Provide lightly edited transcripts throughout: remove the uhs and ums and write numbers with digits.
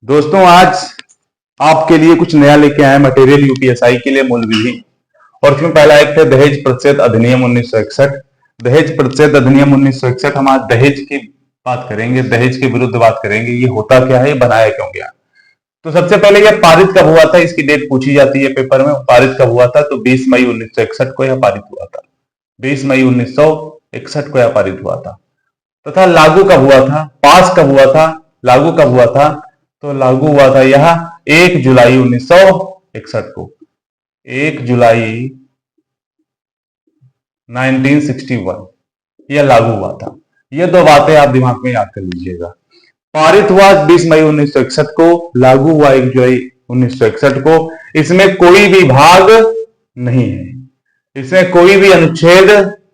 दोस्तों, आज आपके लिए कुछ नया लेके आए मटेरियल यूपीएसआई के लिए मूल विधि। और उसमें पहला एक है दहेज प्रतिषेध अधिनियम 1961। दहेज प्रतिषेध अधिनियम 1961, हम आज दहेज की बात करेंगे, दहेज के विरुद्ध बात करेंगे। ये होता क्या है, ये बनाया क्यों गया। तो सबसे पहले यह पारित कब हुआ था, इसकी डेट पूछी जाती है पेपर में। पारित कब हुआ था, तो 20 मई 1961 को यह पारित हुआ था। 20 मई 1961 को यह पारित हुआ था। तथा लागू कब हुआ था, पास कब हुआ था, लागू कब हुआ था, तो लागू हुआ था यह 1 जुलाई 1961 को। 1 जुलाई 1961 यह लागू हुआ था। ये दो बातें आप दिमाग में याद कर लीजिएगा। पारित हुआ 20 मई 1961 को, लागू हुआ 1 जुलाई 1961 को। इसमें कोई भी भाग नहीं है, इसमें कोई भी अनुच्छेद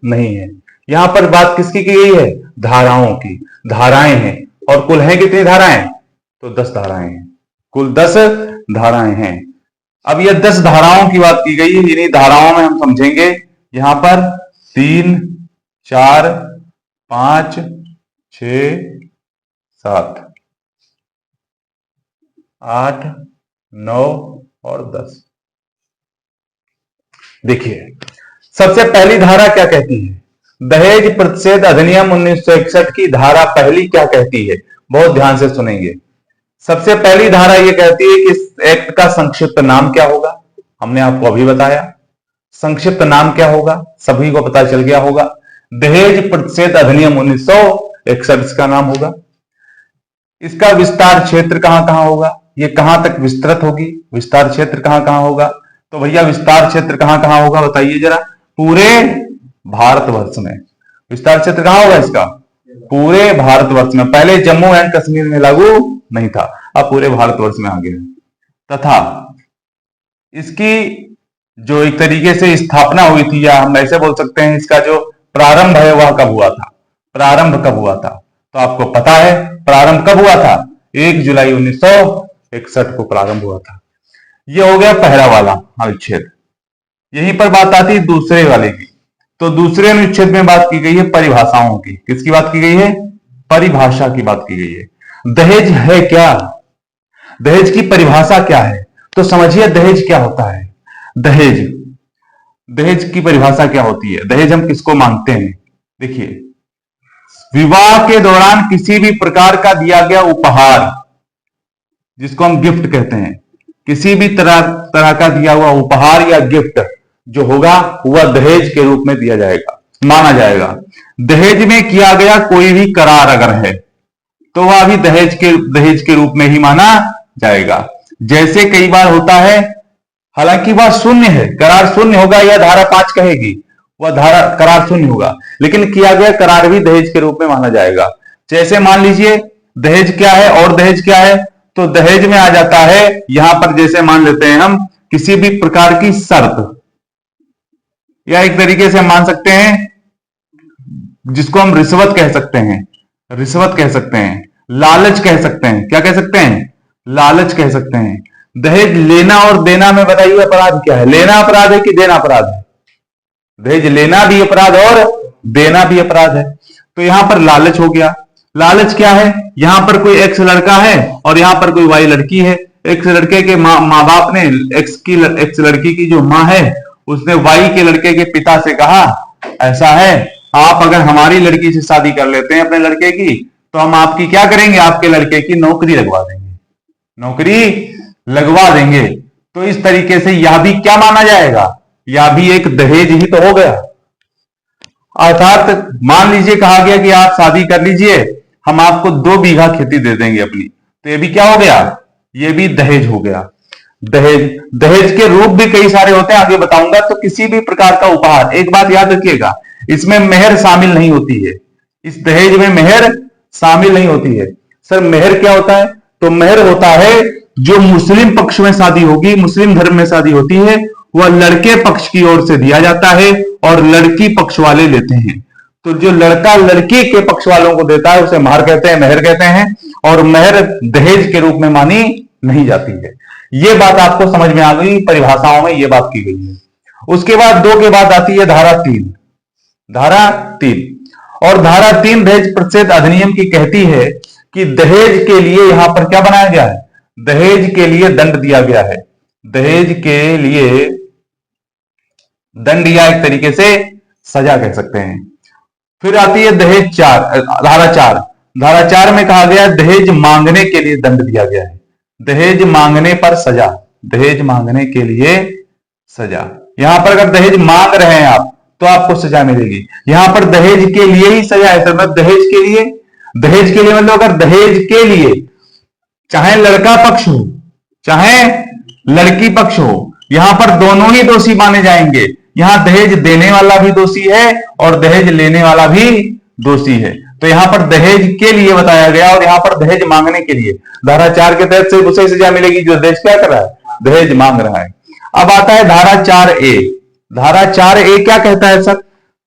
नहीं है। यहां पर बात किसकी की गई है, धाराओं की। धाराएं हैं, और कुल हैं कितनी धाराएं, तो 10 धाराएं हैं। कुल 10 धाराएं हैं। अब ये 10 धाराओं की बात की गई है। इन्हीं धाराओं में हम समझेंगे यहां पर 3, 4, 5, 6, 7, 8, 9 और 10। देखिए, सबसे पहली धारा क्या कहती है, दहेज प्रतिषेध अधिनियम 1961 की धारा पहली क्या कहती है, बहुत ध्यान से सुनेंगे। सबसे पहली धारा यह कहती है कि इस एक्ट का संक्षिप्त नाम क्या होगा। हमने आपको अभी बताया संक्षिप्त नाम क्या होगा, सभी को पता चल गया होगा। दहेज प्रतिषेध अधिनियम 1961 इसका नाम होगा। इसका विस्तार क्षेत्र कहां कहां होगा, ये कहां तक विस्तृत होगी, विस्तार क्षेत्र कहां कहां होगा, तो भैया विस्तार क्षेत्र कहां कहां होगा बताइए जरा, पूरे भारतवर्ष में। विस्तार क्षेत्र कहां होगा इसका, पूरे भारतवर्ष में। पहले जम्मू एंड कश्मीर में लागू नहीं था, अब पूरे भारतवर्ष में आ गया। तथा इसकी जो एक तरीके से स्थापना हुई थी, या हम ऐसे बोल सकते हैं इसका जो प्रारंभ है वह कब हुआ था, प्रारंभ कब हुआ था, तो आपको पता है प्रारंभ कब हुआ था, 1 जुलाई 1961 को प्रारंभ हुआ था। यह हो गया पहला वाला अनुच्छेद। यहीं पर बात आती है दूसरे वाले की। तो दूसरे अनुच्छेद में बात की गई है परिभाषाओं की। किसकी बात की गई है, परिभाषा की बात की गई है। दहेज है क्या, दहेज की परिभाषा क्या है, तो समझिए दहेज क्या होता है। दहेज, दहेज की परिभाषा क्या होती है, दहेज हम किसको मांगते हैं। देखिए, विवाह के दौरान किसी भी प्रकार का दिया गया उपहार, जिसको हम गिफ्ट कहते हैं, किसी भी तरह का दिया हुआ उपहार या गिफ्ट जो होगा वह दहेज के रूप में दिया जाएगा, माना जाएगा। दहेज में किया गया कोई भी करार अगर है तो वह भी दहेज के रूप में ही माना जाएगा। जैसे कई बार होता है, हालांकि वह शून्य है, करार शून्य होगा, यह धारा 5 कहेगी, वह धारा करार शून्य होगा, लेकिन किया गया करार भी दहेज के रूप में माना जाएगा। जैसे मान लीजिए दहेज क्या है और दहेज क्या है, तो दहेज में आ जाता है यहां पर, जैसे मान लेते हैं हम किसी भी प्रकार की शर्त, या एक तरीके से मान सकते हैं जिसको हम रिश्वत कह सकते हैं, रिश्वत कह सकते हैं, लालच कह सकते हैं। क्या कह सकते हैं, लालच कह सकते हैं। दहेज लेना और देना में बताइए अपराध क्या है, लेना अपराध है कि देना अपराध है, दहेज लेना भी अपराध और देना भी अपराध है। तो यहां पर लालच हो गया। लालच क्या है, यहां पर कोई एक्स लड़का है और यहां पर कोई वाई लड़की है। एक्स लड़के के माँ बाप ने एक्स लड़की की जो माँ है उसने वाई के लड़के के पिता से कहा, ऐसा है आप अगर हमारी लड़की से शादी कर लेते हैं अपने लड़के की, तो हम आपकी क्या करेंगे, आपके लड़के की नौकरी लगवा देंगे, नौकरी लगवा देंगे। तो इस तरीके से यह भी क्या माना जाएगा, यह भी एक दहेज ही तो हो गया। अर्थात मान लीजिए कहा गया कि आप शादी कर लीजिए, हम आपको 2 बीघा खेती दे देंगे अपनी, तो ये भी क्या हो गया, ये भी दहेज हो गया। दहेज, दहेज के रूप भी कई सारे होते हैं, आगे बताऊंगा। तो किसी भी प्रकार का उपहार, एक बात याद रखिएगा, इसमें मेहर शामिल नहीं होती है, इस दहेज में मेहर शामिल नहीं होती है। सर मेहर क्या होता है, तो मेहर होता है जो मुस्लिम पक्ष में शादी होगी, मुस्लिम धर्म में शादी होती है, वह लड़के पक्ष की ओर से दिया जाता है और लड़की पक्ष वाले लेते हैं। तो जो लड़का लड़की के पक्ष वालों को देता है उसे महर कहते हैं, मेहर कहते हैं, और मेहर दहेज के रूप में मानी नहीं जाती है। ये बात आपको समझ में आ गई, परिभाषाओं में ये बात की गई है। उसके बाद 2 के बाद आती है धारा 3। धारा 3, और धारा 3 दहेज प्रतिषेध अधिनियम की कहती है कि दहेज के लिए यहां पर क्या बनाया गया है, दहेज के लिए दंड दिया गया है, दहेज के लिए दंड या एक तरीके से सजा कह सकते हैं। फिर आती है दहेज 4, धारा 4। धारा 4 में कहा गया दहेज मांगने के लिए दंड दिया गया है, दहेज मांगने पर सजा, दहेज मांगने के लिए सजा। यहां पर अगर दहेज मांग रहे हैं आप तो आपको सजा मिलेगी। यहां पर दहेज के लिए ही सजा है, मतलब दहेज के लिए, दहेज के लिए मतलब अगर दहेज के लिए चाहे लड़का पक्ष हो चाहे लड़की पक्ष हो, यहां पर दोनों ही दोषी माने जाएंगे। यहां दहेज देने वाला भी दोषी है और दहेज लेने वाला भी दोषी है। तो यहां पर दहेज के लिए बताया गया और यहां पर दहेज मांगने के लिए। धारा 4 के तहत से उसे सजा मिलेगी जो दहेज क्या कर रहा है, दहेज मांग रहा है। अब आता है धारा 4A। धारा 4A क्या कहता है सर?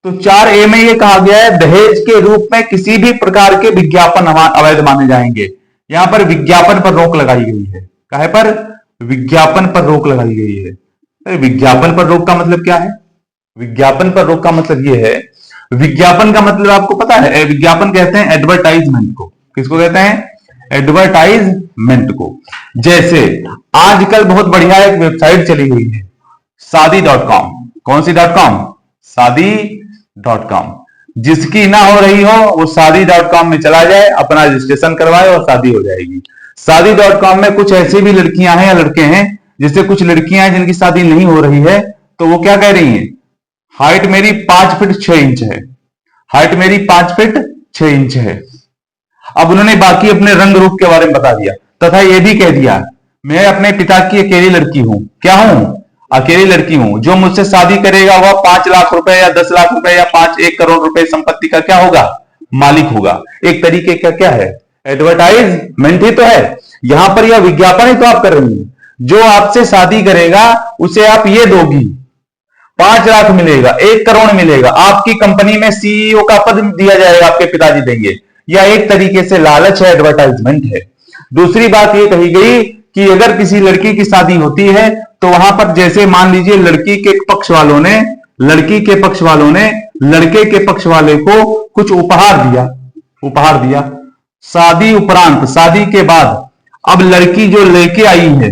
तो 4A में यह कहा गया है दहेज के रूप में किसी भी प्रकार के विज्ञापन अवैध माने जाएंगे। यहां पर विज्ञापन पर रोक लगाई गई है। काहे पर? विज्ञापन पर रोक लगाई गई है। विज्ञापन पर रोक का मतलब क्या है? विज्ञापन पर रोक का मतलब यह है, विज्ञापन का मतलब आपको पता है, विज्ञापन कहते हैं एडवर्टाइजमेंट को। किसको कहते हैं? एडवर्टाइजमेंट को। जैसे आजकल बहुत बढ़िया एक वेबसाइट चली हुई है शादी.com। कौन सी .com? शादी.com। जिसकी ना हो रही हो वो शादी.com में चला जाए, अपना रजिस्ट्रेशन करवाए और शादी हो जाएगी। शादी.com में कुछ ऐसी भी लड़कियां हैं या लड़के हैं, जिससे कुछ लड़कियां हैं जिनकी शादी नहीं हो रही है, तो वो क्या कह रही हैं? हाइट मेरी 5 फीट 6 इंच है, हाइट मेरी 5 फीट 6 इंच है। अब उन्होंने बाकी अपने रंग रूप के बारे में बता दिया तथा यह भी कह दिया मैं अपने पिता की अकेली लड़की हूं। क्या हूं? अकेली लड़की हूं। जो मुझसे शादी करेगा वह 5 लाख रुपए या 10 लाख रुपए या 1 करोड़ रुपए संपत्ति का क्या होगा? मालिक होगा। एक तरीके का क्या है? एडवर्टाइजमेंट ही तो है। यहां पर यह विज्ञापन ही तो आप कर रही हैं। जो आपसे शादी करेगा उसे आप ये दोगी, 5 लाख मिलेगा, 1 करोड़ मिलेगा, आपकी कंपनी में सीईओ का पद दिया जाएगा, आपके पिताजी देंगे। यह एक तरीके से लालच है, एडवर्टाइजमेंट है। दूसरी बात यह कही गई कि अगर किसी लड़की की शादी होती है तो वहां पर जैसे मान लीजिए लड़की के पक्ष वालों ने लड़के के पक्ष वाले को कुछ उपहार दिया। शादी उपरांत, शादी के बाद अब लड़की जो लेके आई है,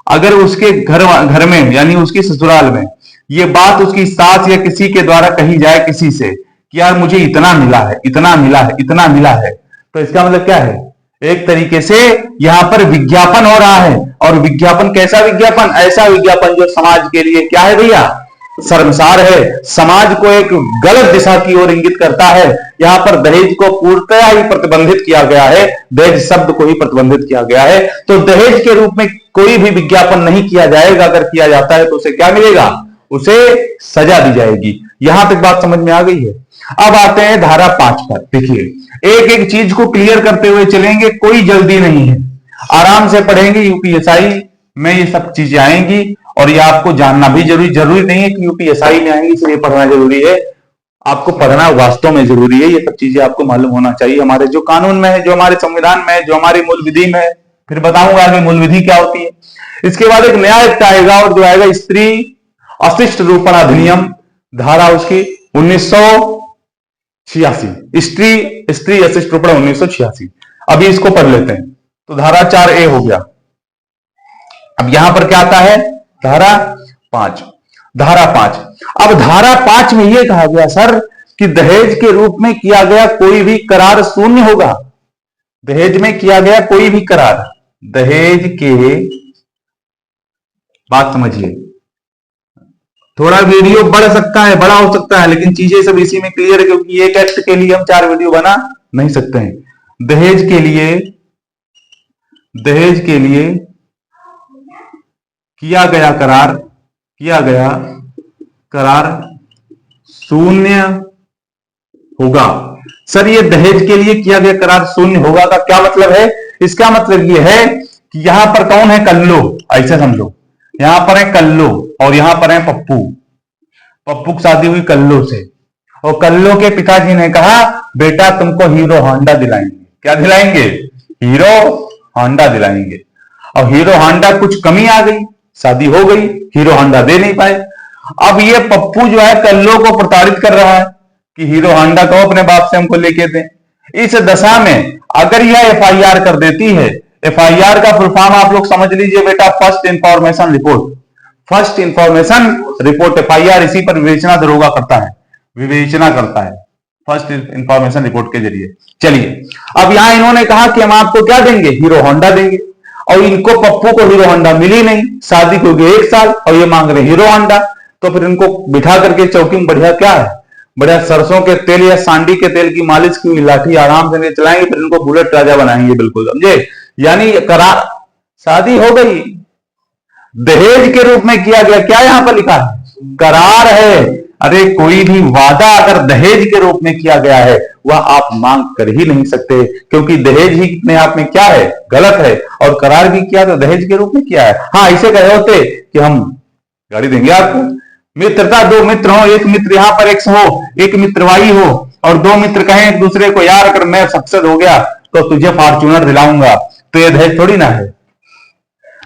अगर उसके घर में यानी उसकी ससुराल में ये बात उसकी सास या किसी के द्वारा कही जाए किसी से कि यार मुझे इतना मिला है, इतना मिला है, इतना मिला है, तो इसका मतलब क्या है? एक तरीके से यहां पर विज्ञापन हो रहा है। और विज्ञापन कैसा विज्ञापन? ऐसा विज्ञापन जो समाज के लिए क्या है भैया? शर्मसार है, समाज को एक गलत दिशा की ओर इंगित करता है। यहां पर दहेज को पूर्णतः ही प्रतिबंधित किया गया है, दहेज शब्द को ही प्रतिबंधित किया गया है। तो दहेज के रूप में कोई भी विज्ञापन नहीं किया जाएगा। अगर किया जाता है तो उसे क्या मिलेगा? उसे सजा दी जाएगी। यहां तक बात समझ में आ गई है। अब आते हैं धारा 5 पर। देखिए, एक एक चीज को क्लियर करते हुए चलेंगे, कोई जल्दी नहीं है, आराम से पढ़ेंगे। यूपीएसआई में ये सब चीजें आएंगी और ये आपको जानना भी जरूरी नहीं है कि यूपीएसआई में आएंगी इसलिए पढ़ना जरूरी है। आपको पढ़ना वास्तव में जरूरी है। ये सब चीजें आपको मालूम होना चाहिए, हमारे जो कानून में है, जो हमारे संविधान में है, जो हमारी मूल विधि में है। फिर बताऊंगा आगे मूल विधि क्या होती है। इसके बाद एक नया एक्ट आएगा और जो आएगा स्त्री अशिष्ट रूपण अधिनियम, धारा उसकी 1986। स्त्री अशिष्ट रूपण 1986। अभी इसको पढ़ लेते हैं। तो धारा 4A हो गया। अब यहां पर क्या आता है? धारा 5। धारा 5। अब धारा 5 में यह कहा गया सर कि दहेज के रूप में किया गया कोई भी करार शून्य होगा। दहेज में किया गया कोई भी करार, दहेज के, बात समझिए, थोड़ा वीडियो बढ़ सकता है, बड़ा हो सकता है, लेकिन चीजें सब इसी में क्लियर है, क्योंकि एक एक्ट के लिए हम 4 वीडियो बना नहीं सकते हैं। दहेज के लिए किया गया करार शून्य होगा। सर ये दहेज के लिए किया गया करार शून्य होगा का क्या मतलब है? इसका मतलब ये है कि यहां पर कौन है? कल्लो। ऐसा समझो, यहां पर है कल्लो और यहां पर है पप्पू। पप्पू की शादी हुई कल्लो से और कल्लो के पिताजी ने कहा बेटा तुमको हीरो होंडा दिलाएंगे। क्या दिलाएंगे? हीरो होंडा दिलाएंगे। अब हीरो होंडा कुछ कमी आ गई, शादी हो गई, हीरो होंडा दे नहीं पाए। अब ये पप्पू जो है कल्लो को प्रताड़ित कर रहा है कि हीरो होंडा को अपने बाप से हमको लेके दें। इस दशा में अगर यह FIR कर देती है, FIR का फुल फॉर्म आप लोग समझ लीजिए बेटा, first information report. First information report FIR, इसी पर विवेचना दरोगा करता है, विवेचना करता है फर्स्ट इंफॉर्मेशन रिपोर्ट के जरिए। चलिए, अब यहां इन्होंने कहा कि हम आपको क्या देंगे, हीरो होंडा देंगे, और इनको पप्पू को हीरो होंडा मिली नहीं, शादी को गए 1 साल और ये मांग रहे हीरो होंडा। तो फिर इनको बिठा करके चौकी में बढ़िया क्या है, बढ़िया सरसों के तेल या सांडी के तेल की मालिश की हुई लाठी आराम से चलाएंगे, फिर इनको बुलेट राजा बनाएंगे, बिल्कुल समझे। यानी करार, शादी हो गई, दहेज के रूप में किया गया, क्या यहां पर लिखा है, करार है। अरे कोई भी वादा अगर दहेज के रूप में किया गया है वह आप मांग कर ही नहीं सकते, क्योंकि दहेज ही अपने आप में क्या है, गलत है, और करार भी किया तो दहेज के रूप में किया है। हाँ, इसे कहे होते कि हम गाड़ी देंगे आपको, मित्रता, 2 मित्र हो, एक मित्र यहां पर एक्स हो, एक मित्र वाई हो, और 2 मित्र कहें एक दूसरे को, यार अगर मैं सक्सेस हो गया तो तुझे फॉर्च्यूनर दिलाऊंगा, तो ये दहेज थोड़ी ना है।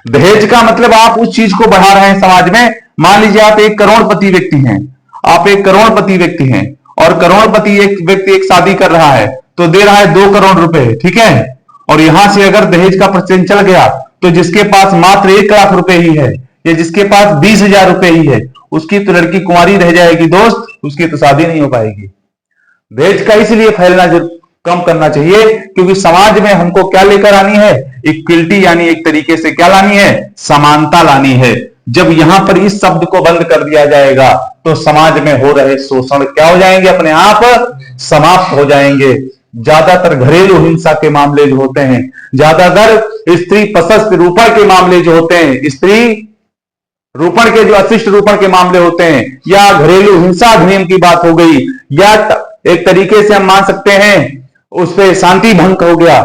दहेज का मतलब आप उस चीज को बढ़ा रहे हैं समाज में। मान लीजिए आप एक करोड़पति व्यक्ति हैं, आप एक करोड़पति व्यक्ति हैं, और करोड़पति एक व्यक्ति एक शादी कर रहा है तो दे रहा है 2 करोड़ रुपए, ठीक है, और यहां से अगर दहेज का परसेंट चल गया तो जिसके पास मात्र 1 लाख रुपए ही है या जिसके पास 20,000 रुपए ही है, उसकी तो लड़की कुंवारी रह जाएगी दोस्त, उसकी तो शादी नहीं हो पाएगी। दहेज का इसलिए फैलना कम करना चाहिए क्योंकि समाज में हमको क्या लेकर आनी है, इक्वलिटी, यानी एक तरीके से क्या लानी है, समानता लानी है। जब यहां पर इस शब्द को बंद कर दिया जाएगा तो समाज में हो रहे शोषण क्या हो जाएंगे, अपने आप समाप्त हो जाएंगे। ज्यादातर घरेलू हिंसा के मामले जो होते हैं, ज्यादातर स्त्री प्रशस्त रूपण के मामले जो होते हैं, स्त्री रूपण के जो अशिष्ट रूपण के मामले होते हैं, या घरेलू हिंसा अधिनियम की बात हो गई, या एक तरीके से हम मान सकते हैं उस पर शांति भंग हो गया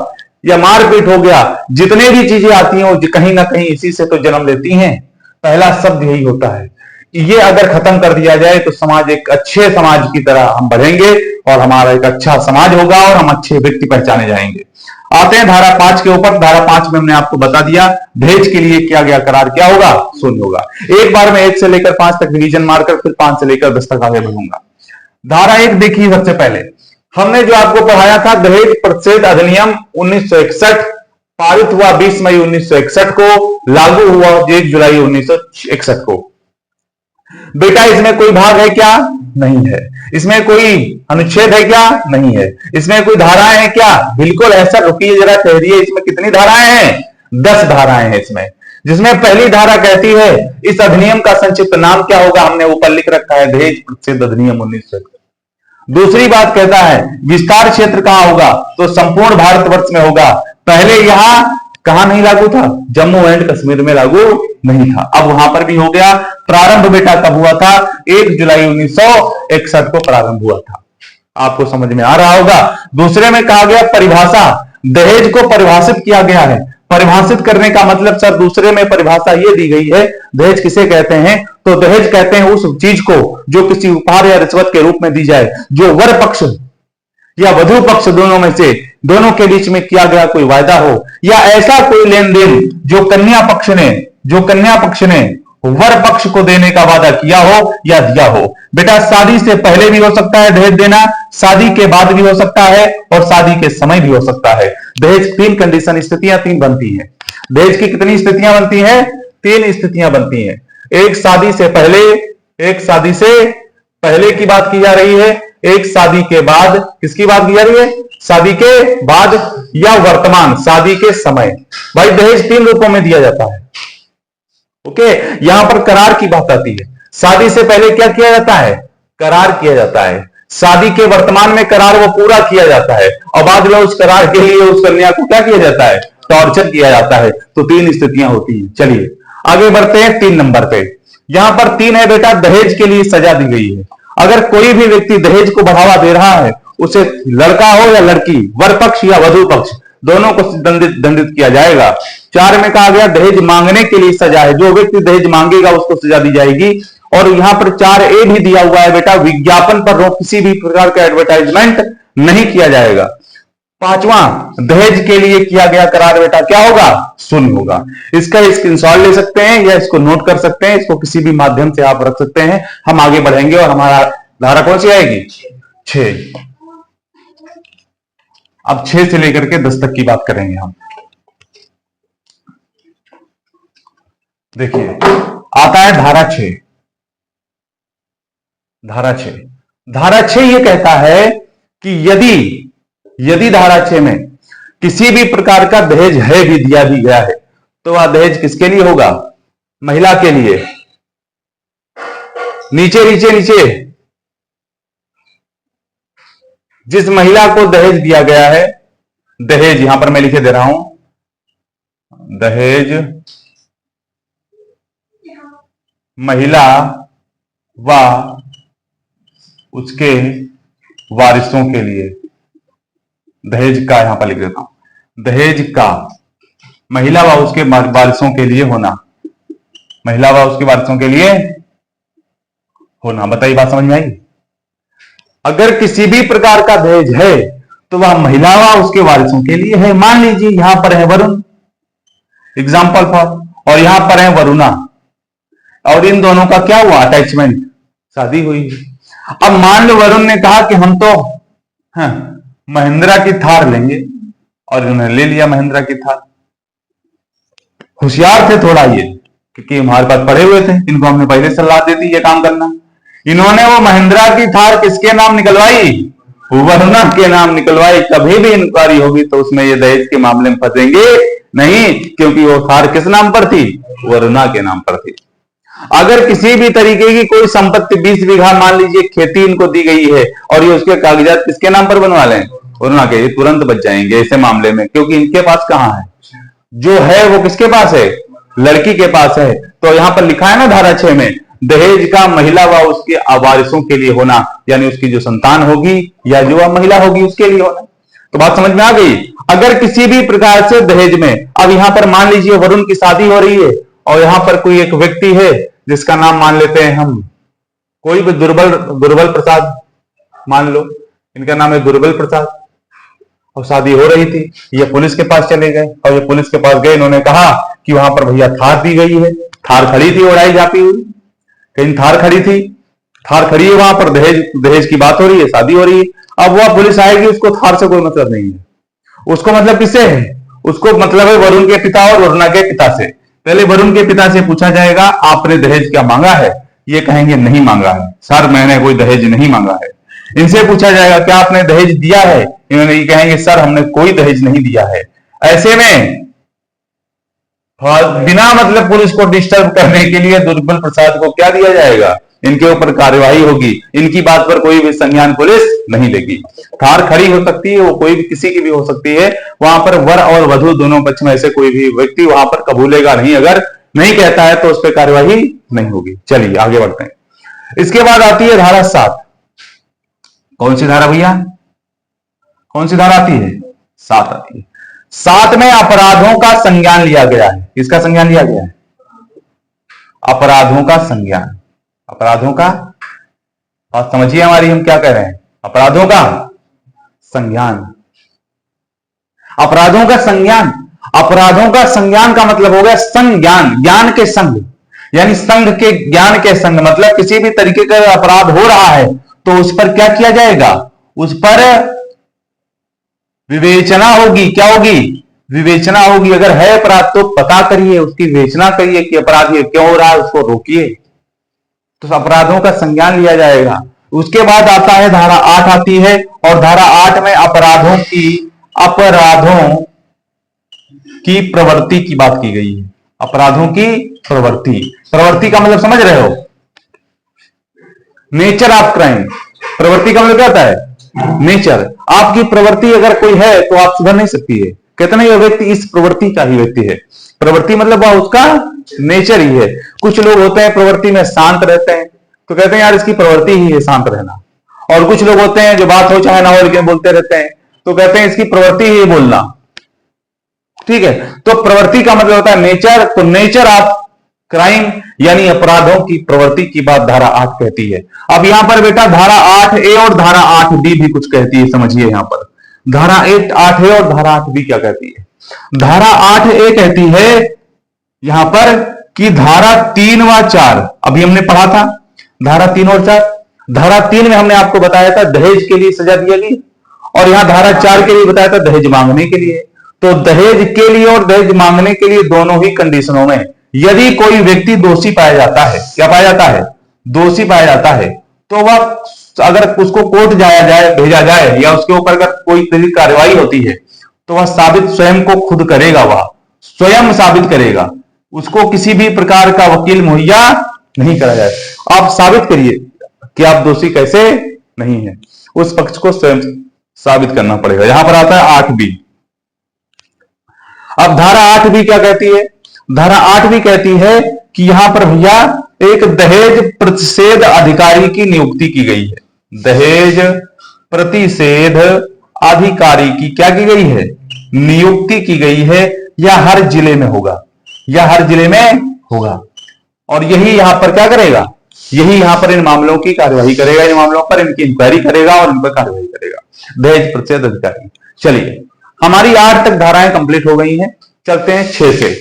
या मारपीट हो गया, जितने भी चीजें आती हैं वो कहीं ना कहीं इसी से तो जन्म लेती हैं। पहला शब्द यही होता है। ये अगर खत्म कर दिया जाए तो समाज एक अच्छे समाज की तरह हम बढ़ेंगे और हमारा एक अच्छा समाज होगा और हम अच्छे व्यक्ति पहचाने जाएंगे। आते हैं धारा 5 के ऊपर। धारा 5 में हमने आपको बता दिया दहेज के लिए किया गया करार क्या होगा, शून्य होगा। एक बार मैं 1 से लेकर 5 तक डिवीजन मारकर फिर 5 से लेकर 10 तक आगे बढ़ूंगा। धारा 1 देखिए, सबसे पहले हमने जो आपको पढ़ाया था, दहेज प्रतिषेध अधिनियम 1961 पारित हुआ 20 मई 1961 को, लागू हुआ 1 जुलाई 1961 को। बेटा इसमें कोई भाग है क्या, नहीं है। इसमें कोई अनुच्छेद है क्या, नहीं है। इसमें कोई धाराएं हैं क्या, बिल्कुल ऐसा। रुकिए जरा, ठहरिए, इसमें कितनी धाराएं हैं, 10 धाराएं हैं इसमें। जिसमें पहली धारा कहती है इस अधिनियम का संक्षिप्त नाम क्या होगा, हमने ऊपर लिख रखा है दहेज प्रतिषेध अधिनियम 1961। दूसरी बात कहता है विस्तार क्षेत्र कहां होगा, तो संपूर्ण भारतवर्ष में होगा। पहले यहां कहां नहीं लागू था, जम्मू एंड कश्मीर में लागू नहीं था, अब वहां पर भी हो गया। प्रारंभ बेटा कब हुआ था, 1 जुलाई 1961 को प्रारंभ हुआ था। आपको समझ में आ रहा होगा। दूसरे में कहा गया परिभाषा, दहेज को परिभाषित किया गया है। परिभाषित करने का मतलब सर, दूसरे में परिभाषा ये दी गई है, दहेज किसे कहते हैं, तो दहेज कहते हैं उस चीज को जो किसी उपहार या रिश्वत के रूप में दी जाए, जो वर पक्ष या वधु पक्ष दोनों में से दोनों के बीच में किया गया कोई वायदा हो, या ऐसा कोई लेन देन जो कन्या पक्ष ने वर पक्ष को देने का वादा किया हो या दिया हो। बेटा शादी से पहले भी हो सकता है दहेज देना, शादी के बाद भी हो सकता है, और शादी के समय भी हो सकता है। दहेज 3 कंडीशन, स्थितियां 3 बनती हैं। दहेज की कितनी स्थितियां बनती हैं, 3 स्थितियां बनती हैं। एक शादी से पहले की बात की जा रही है, एक शादी के बाद, किसकी बात की जा रही है, शादी के बाद, या वर्तमान शादी के समय। भाई दहेज 3 रूपों में दिया जाता है। ओके, यहां पर करार की बात आती है। शादी से पहले क्या किया जाता है, करार किया जाता है। शादी के वर्तमान में करार वो पूरा किया जाता है, और बाद में उस करार के लिए उस कन्या को क्या किया जाता है, टॉर्चर किया जाता है। तो 3 स्थितियां होती हैं। चलिए आगे बढ़ते हैं 3 नंबर पे। यहां पर 3 है बेटा, दहेज के लिए सजा दी गई है। अगर कोई भी व्यक्ति दहेज को बढ़ावा दे रहा है, उसे लड़का हो या लड़की, वर पक्ष या वधु पक्ष, दोनों को दंडित किया जाएगा। 4 में कहा गया दहेज मांगने के लिए सजा है, जो व्यक्ति दहेज मांगेगा उसको सजा दी जाएगी। और यहां पर 4A भी दिया हुआ है बेटा, विज्ञापन पर किसी भी प्रकार का एडवर्टाइजमेंट नहीं किया जाएगा। 5वां, दहेज के लिए किया गया करार बेटा क्या होगा, शून्य होगा। इसका स्क्रीनशॉट ले सकते हैं या इसको नोट कर सकते हैं, इसको किसी भी माध्यम से आप रख सकते हैं। हम आगे बढ़ेंगे और हमारा धारा कौन सी आएगी, 6। अब 6 से लेकर के 10 तक की बात करेंगे हम। देखिए आता है धारा 6। धारा 6, धारा 6 ये कहता है कि यदि यदि धारा 6 में किसी भी प्रकार का दहेज है भी, दिया भी गया है, तो वह दहेज किसके लिए होगा? महिला के लिए। नीचे नीचे नीचे, जिस महिला को दहेज दिया गया है, दहेज यहां पर मैं लिखे दे रहा हूं, दहेज महिला व उसके वारिसों के लिए, दहेज का यहां पर लिख देता हूं, दहेज का महिला व उसके वारिसों के लिए होना, महिला व उसके वारिसों के लिए होना। बताइए बात समझ में आई? अगर किसी भी प्रकार का दहेज है तो वह महिला व उसके वारिसों के लिए है। मान लीजिए यहां पर है वरुण, एग्जाम्पल फॉर, और यहां पर है वरुणा, और इन दोनों का क्या हुआ? अटैचमेंट, शादी हुई। अब मान लो वरुण ने कहा कि हम तो महिंद्रा की थार लेंगे, और इन्होंने ले लिया महिंद्रा की थार। होशियार थे थोड़ा ये, क्योंकि हमारे पास पढ़े हुए थे, इनको हमने पहले सलाह दे दी ये काम करना। इन्होंने वो महिंद्रा की थार किसके नाम निकलवाई? वरुणा के नाम निकलवाई। कभी भी इंक्वायरी होगी तो उसमें ये दहेज के मामले में फंसेंगे नहीं, क्योंकि वो थार किस नाम पर थी? वरुणा के नाम पर थी। अगर किसी भी तरीके की कोई संपत्ति 20 बीघा मान लीजिए खेती इनको दी गई है, और ये उसके कागजात किसके नाम पर बनवा लें? वरुणा के, ये तुरंत बच जाएंगे ऐसे मामले में, क्योंकि इनके पास कहां है? जो है वो किसके पास है? लड़की के पास है। तो यहां पर लिखा है ना धारा 6 में, दहेज का महिला व उसके वारिसों के लिए होना, यानी उसकी जो संतान होगी या जो महिला होगी उसके लिए होना। तो बात समझ में आ गई? अगर किसी भी प्रकार से दहेज में, अब यहां पर मान लीजिए वरुण की शादी हो रही है, और यहां पर कोई एक व्यक्ति है जिसका नाम मान लेते हैं हम, कोई भी दुर्बल प्रसाद मान लो, इनका नाम है दुर्बल प्रसाद, और शादी हो रही थी। ये पुलिस के पास चले गए, और ये पुलिस के पास गए, इन्होंने कहा कि वहां पर भैया थार दी गई है, थार खड़ी थी उड़ाई जाती हुई, कहीं थार खड़ी थी, थार खड़ी है वहां पर, दहेज की बात हो रही है, शादी हो रही है। अब वह पुलिस आएगी, उसको थार से कोई मतलब नहीं है, उसको मतलब किससे है? उसको मतलब है वरुण के पिता और वरुणा के पिता से। पहले वरुण के पिता से पूछा जाएगा आपने दहेज क्या मांगा है? ये कहेंगे नहीं मांगा है सर, मैंने कोई दहेज नहीं मांगा है। इनसे पूछा जाएगा क्या आपने दहेज दिया है? इन्होंने ये कहेंगे सर हमने कोई दहेज नहीं दिया है। ऐसे में बिना मतलब पुलिस को डिस्टर्ब करने के लिए दुर्बल प्रसाद को क्या दिया जाएगा? इनके ऊपर कार्यवाही होगी, इनकी बात पर कोई भी संज्ञान पुलिस नहीं लेगी। थार खड़ी हो सकती है, वो कोई भी किसी की भी हो सकती है, वहां पर वर और वधु दोनों पक्ष में ऐसे कोई भी व्यक्ति वहां पर कबूलेगा नहीं, अगर नहीं कहता है तो उस पर कार्यवाही नहीं होगी। चलिए आगे बढ़ते हैं। इसके बाद आती है धारा 7। कौन सी धारा भैया? कौन सी धारा आती है? 7 आती है। 7 में अपराधों का संज्ञान लिया गया है। किसका संज्ञान लिया गया है? अपराधों का संज्ञान। अपराधों का, और समझिए हमारी हम क्या कह रहे हैं, अपराधों का संज्ञान। अपराधों का संज्ञान, अपराधों का संज्ञान का मतलब हो गया संज्ञान, ज्ञान के संग, यानी संघ के ज्ञान के संग, मतलब किसी भी तरीके का अपराध हो रहा है तो उस पर क्या किया जाएगा? उस पर विवेचना होगी। क्या होगी? विवेचना होगी। अगर है अपराध तो पता करिए, उसकी विवेचना करिए कि अपराध ये क्यों हो रहा है, उसको रोकिए। तो अपराधों का संज्ञान लिया जाएगा। उसके बाद आता है धारा 8 आती है, और धारा 8 में अपराधों की प्रवृत्ति की बात की गई है। अपराधों की प्रवृत्ति, प्रवृत्ति का मतलब समझ रहे हो? Nature of crime. प्रवृत्ति का मतलब क्या होता है? नेचर। आपकी प्रवृत्ति अगर कोई है तो आप सुधर नहीं सकती है। कहते ना ये व्यक्ति इस प्रवृत्ति का ही व्यक्ति है। प्रवृत्ति मतलब वह उसका नेचर ही है। कुछ लोग होते हैं प्रवृत्ति में शांत रहते हैं, तो कहते हैं यार इसकी प्रवृत्ति ही है शांत रहना। और कुछ लोग होते हैं जो बात हो चाहे ना हो लेकिन बोलते रहते हैं, तो कहते हैं इसकी प्रवृत्ति ही बोलना। ठीक है, तो प्रवृत्ति का मतलब होता है नेचर। तो नेचर ऑफ क्राइम यानी अपराधों की प्रवृत्ति की बात धारा 8 कहती है। अब यहां पर बेटा धारा 8A और धारा 8B भी कुछ कहती है, समझिए। यहां पर धारा 8A और धारा 8B क्या कहती है? धारा 8A कहती है यहां पर कि धारा 3 व 4, अभी हमने पढ़ा था धारा 3 और 4। धारा 3 में हमने आपको बताया था दहेज के लिए सजा दिया गई, और यहां धारा 4 के लिए बताया था दहेज मांगने के लिए। तो दहेज के लिए और दहेज मांगने के लिए दोनों ही कंडीशनों में यदि कोई व्यक्ति दोषी पाया जाता है, क्या पाया जाता है, दोषी पाया जाता है, तो वह अगर उसको कोर्ट जाया जाए, भेजा जाए, या उसके ऊपर अगर कोई कार्रवाई होती है, तो वह साबित स्वयं को खुद करेगा, वह स्वयं साबित करेगा, उसको किसी भी प्रकार का वकील मुहैया नहीं करा जाए। आप साबित करिए कि आप दोषी कैसे नहीं है, उस पक्ष को स्वयं साबित करना पड़ेगा। यहां पर आता है 8B। अब धारा 8B क्या कहती है? धारा 8B कहती है कि यहां पर भैया एक दहेज प्रतिषेध अधिकारी की नियुक्ति की गई है। दहेज प्रतिषेध अधिकारी की क्या की गई है? नियुक्ति की गई है। यह हर जिले में होगा, यह हर जिले में होगा, और यही यहां पर क्या करेगा? यही यहां पर इन मामलों की कार्यवाही करेगा, इन मामलों पर इनकी इंक्वायरी करेगा और इन पर कार्यवाही करेगा, दहेज प्रतिषेध अधिकारी। चलिए, हमारी 8 तक धाराएं कंप्लीट हो गई हैं। चलते हैं 6 से।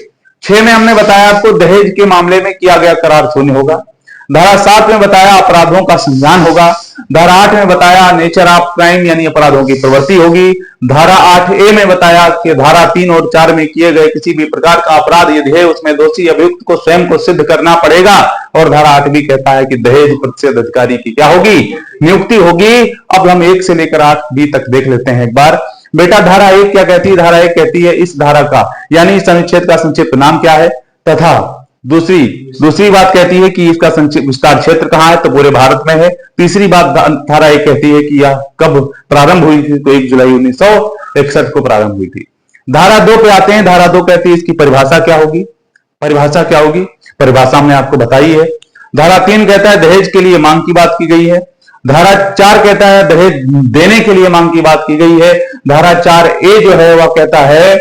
6 में हमने बताया आपको दहेज के मामले में किया गया करार शून्य होगा। धारा 7 में बताया अपराधों का संज्ञान होगा। धारा 8 में बताया नेचर ऑफ क्राइम यानी अपराधों की प्रवृत्ति होगी। धारा 8A में बताया कि धारा 3 और 4 में किए गए किसी भी प्रकार का अपराध यदि है उसमें दोषी अभियुक्त को स्वयं को सिद्ध करना पड़ेगा। और धारा 8B कहता है कि दहेज प्रतिषेध अधिकारी की क्या होगी? नियुक्ति होगी। अब हम 1 से लेकर 8B तक देख लेते हैं एक बार। बेटा धारा 1 क्या कहती है? धारा 1 कहती है इस धारा का यानी इस अनुच्छेद का संक्षिप्त नाम क्या है, तथा दूसरी बात कहती है कि इसका विस्तार क्षेत्र कहां है, तो पूरे भारत में है। तीसरी बात धारा 1 कहती है कि यह कब प्रारंभ हुई थी, तो 1 जुलाई 1961 को प्रारंभ हुई थी। धारा 2 पे आते हैं। धारा 2 कहती है इसकी परिभाषा क्या होगी? परिभाषा क्या होगी? परिभाषा हमने आपको बताई है। धारा 3 कहता है दहेज के लिए मांग की बात की गई है। धारा 4 कहता है दहेज देने के लिए मांग की बात की गई है। धारा 4A जो है वह कहता है,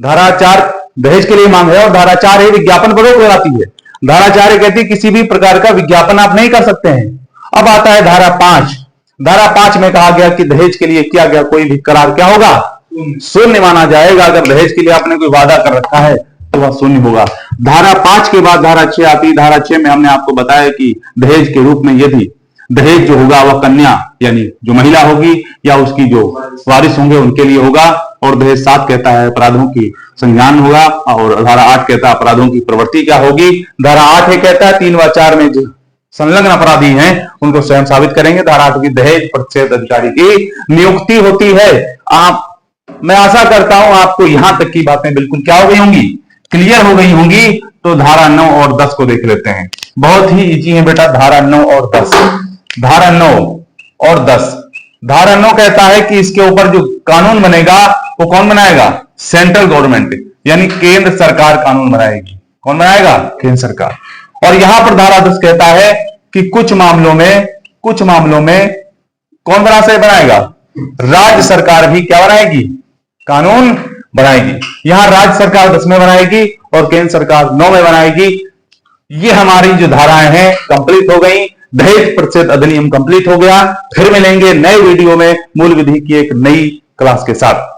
धारा 4 दहेज के लिए मांग है, और धारा 4A विज्ञापन पर रोक लगाती है। धारा 4A कहती है किसी भी प्रकार का विज्ञापन आप नहीं कर सकते हैं। अब आता है धारा 5। धारा 5 में कहा गया कि दहेज के लिए किया गया कोई भी करार क्या होगा? शून्य माना जाएगा। अगर दहेज के लिए आपने कोई वादा कर रखा है तो वह शून्य होगा। धारा 5 के बाद धारा 6 आती है। धारा 6 में हमने आपको बताया कि दहेज के रूप में यदि दहेज जो होगा वह कन्या यानी जो महिला होगी या उसकी जो वारिस होंगे उनके लिए होगा। और दहेज 7 कहता है अपराधों की संज्ञान होगा, और धारा 8 कहता है अपराधों की प्रवृत्ति क्या होगी। धारा 8 ये कहता है 3 व 4 में जो संलग्न अपराधी हैं उनको स्वयं साबित करेंगे। धारा 8 की दहेज प्रतिषेध अधिकारी की नियुक्ति होती है। मैं आशा करता हूं आपको यहां तक की बातें बिल्कुल क्या हो गई होंगी, क्लियर हो गई होंगी। तो धारा 9 और 10 को देख लेते हैं। बहुत ही इजी है बेटा धारा 9 और 10। धारा 9 और 10। धारा 9 कहता है कि इसके ऊपर जो कानून बनेगा वो कौन बनाएगा? सेंट्रल गवर्नमेंट यानी केंद्र सरकार कानून बनाएगी। कौन बनाएगा? केंद्र सरकार। और यहां पर धारा 10 कहता है कि कुछ मामलों में कौन बनाएगा? राज्य सरकार भी क्या बनाएगी? कानून बनाएगी। यहां राज्य सरकार 10 में बनाएगी और केंद्र सरकार 9 में बनाएगी। ये हमारी जो धाराएं हैं कंप्लीट हो गई। दहेज प्रतिषेध अधिनियम कंप्लीट हो गया। फिर मिलेंगे नए वीडियो में मूल विधि की एक नई क्लास के साथ।